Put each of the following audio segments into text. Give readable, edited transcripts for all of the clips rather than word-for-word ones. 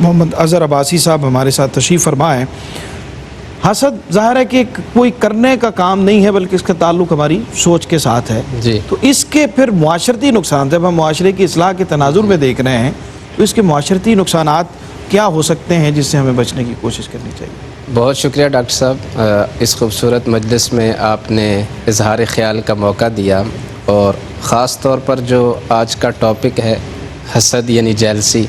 محمد اظہر عباسی صاحب ہمارے ساتھ تشریف فرما ہے۔ حسد ظاہر ہے کہ کوئی کرنے کا کام نہیں ہے بلکہ اس کا تعلق ہماری سوچ کے ساتھ ہے جی۔ تو اس کے پھر معاشرتی نقصان، جب ہم معاشرے کی اصلاح کے تناظر میں دیکھ رہے ہیں تو اس کے معاشرتی نقصانات کیا ہو سکتے ہیں جس سے ہمیں بچنے کی کوشش کرنی چاہیے؟ بہت شکریہ ڈاکٹر صاحب، اس خوبصورت مجلس میں آپ نے اظہار خیال کا موقع دیا، اور خاص طور پر جو آج کا ٹاپک ہے حسد یعنی جیلسی،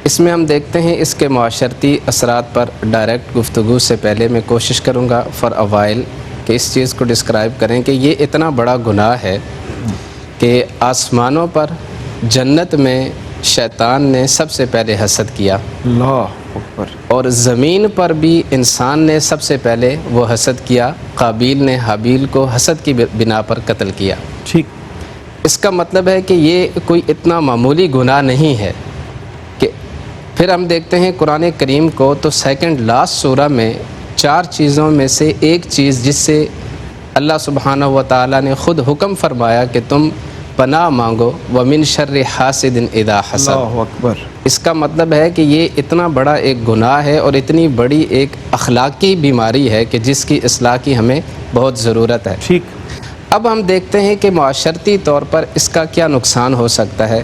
اس میں ہم دیکھتے ہیں اس کے معاشرتی اثرات پر ڈائریکٹ گفتگو سے پہلے میں کوشش کروں گا فار اوائل کہ اس چیز کو ڈسکرائب کریں کہ یہ اتنا بڑا گناہ ہے کہ آسمانوں پر جنت میں شیطان نے سب سے پہلے حسد کیا، اللہ اکبر، اور زمین پر بھی انسان نے سب سے پہلے وہ حسد کیا، قابیل نے حابیل کو حسد کی بنا پر قتل کیا۔ ٹھیک، اس کا مطلب ہے کہ یہ کوئی اتنا معمولی گناہ نہیں ہے کہ پھر ہم دیکھتے ہیں قرآن کریم کو تو سیکنڈ لاسٹ سورہ میں 4 چیزوں میں سے ایک چیز جس سے اللہ سبحانہ و تعالیٰ نے خود حکم فرمایا کہ تم پناہ مانگو، وَمِن شَرِّ حَاسِدٍ إِذَا حَسَدَ۔ اللہ اکبر، اس کا مطلب ہے کہ یہ اتنا بڑا ایک گناہ ہے اور اتنی بڑی ایک اخلاقی بیماری ہے کہ جس کی اصلاح کی ہمیں بہت ضرورت ہے۔ ٹھیک، اب ہم دیکھتے ہیں کہ معاشرتی طور پر اس کا کیا نقصان ہو سکتا ہے،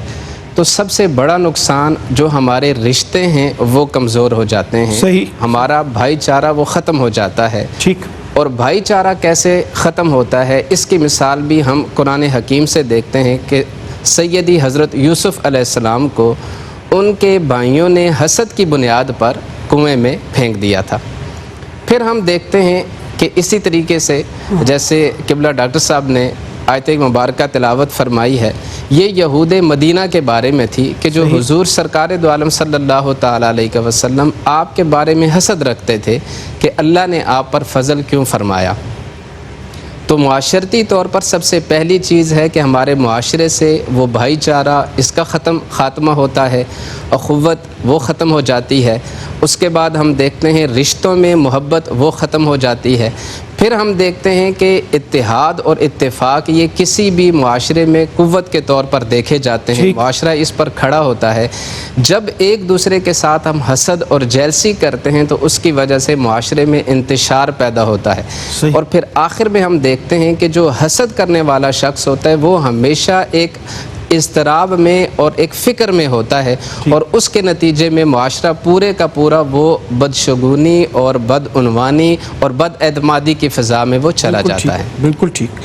تو سب سے بڑا نقصان جو ہمارے رشتے ہیں وہ کمزور ہو جاتے ہیں، صحیح، ہمارا بھائی چارہ وہ ختم ہو جاتا ہے۔ ٹھیک، اور بھائی چارہ کیسے ختم ہوتا ہے اس کی مثال بھی ہم قرآن حکیم سے دیکھتے ہیں کہ سیدی حضرت یوسف علیہ السلام کو ان کے بھائیوں نے حسد کی بنیاد پر کنویں میں پھینک دیا تھا۔ پھر ہم دیکھتے ہیں کہ اسی طریقے سے جیسے قبلہ ڈاکٹر صاحب نے آیت مبارکہ تلاوت فرمائی ہے، یہ یہود مدینہ کے بارے میں تھی کہ جو حضور سرکار دو عالم صلی اللہ تعالیٰ علیہ وسلم آپ کے بارے میں حسد رکھتے تھے کہ اللہ نے آپ پر فضل کیوں فرمایا۔ تو معاشرتی طور پر سب سے پہلی چیز ہے کہ ہمارے معاشرے سے وہ بھائی چارہ اس کا خاتمہ ہوتا ہے، اخوت وہ ختم ہو جاتی ہے۔ اس کے بعد ہم دیکھتے ہیں رشتوں میں محبت وہ ختم ہو جاتی ہے۔ پھر ہم دیکھتے ہیں کہ اتحاد اور اتفاق یہ کسی بھی معاشرے میں قوت کے طور پر دیکھے جاتے ہیں، معاشرہ اس پر کھڑا ہوتا ہے۔ جب ایک دوسرے کے ساتھ ہم حسد اور جیلسی کرتے ہیں تو اس کی وجہ سے معاشرے میں انتشار پیدا ہوتا ہے، اور پھر آخر میں ہم دیکھتے ہیں کہ جو حسد کرنے والا شخص ہوتا ہے وہ ہمیشہ ایک اضطراب میں اور ایک فکر میں ہوتا ہے، اور اس کے نتیجے میں معاشرہ پورے کا پورا وہ بدشگونی اور بدعنوانی اور بد اعتمادی کی فضا میں وہ چلا جاتا ہے۔ بالکل ٹھیک۔